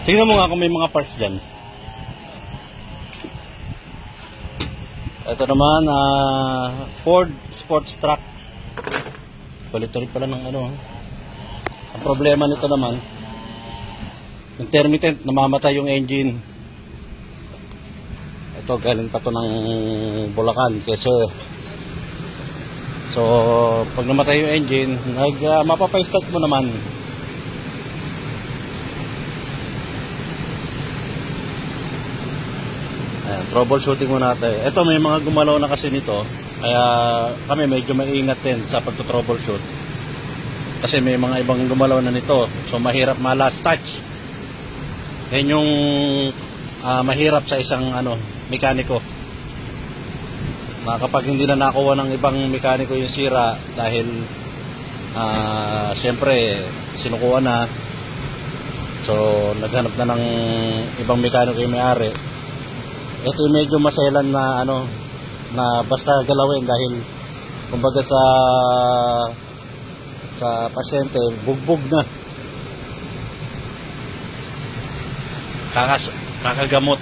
Tingnan mo nga kung may mga parts dyan. Ito naman, Ford Sports Truck. Kulit-kulit pala ng ano. Ang problema nito naman, intermittent, namamatay yung engine. Ito, galing pa to ng Bulacan, Quezon. So, pag namatay yung engine, mapapay-start mo naman. Ayan, troubleshooting mo natin. Ito, may mga gumalaw na kasi nito. Kaya kami medyo maingat din sa pagto-troubleshoot. Kasi may mga ibang gumalaw na nito. So, mahirap ma-last touch. Yan yung mahirap sa isang mekaniko. Kapag hindi na nakuha ng ibang mekaniko yung sira dahil siyempre sinukuha na. So, naghanap na ng ibang mekaniko yung may-ari. Ito yung medyo maselan na na basta galawin dahil kumbaga sa pasyente bugbog na, kakagamot.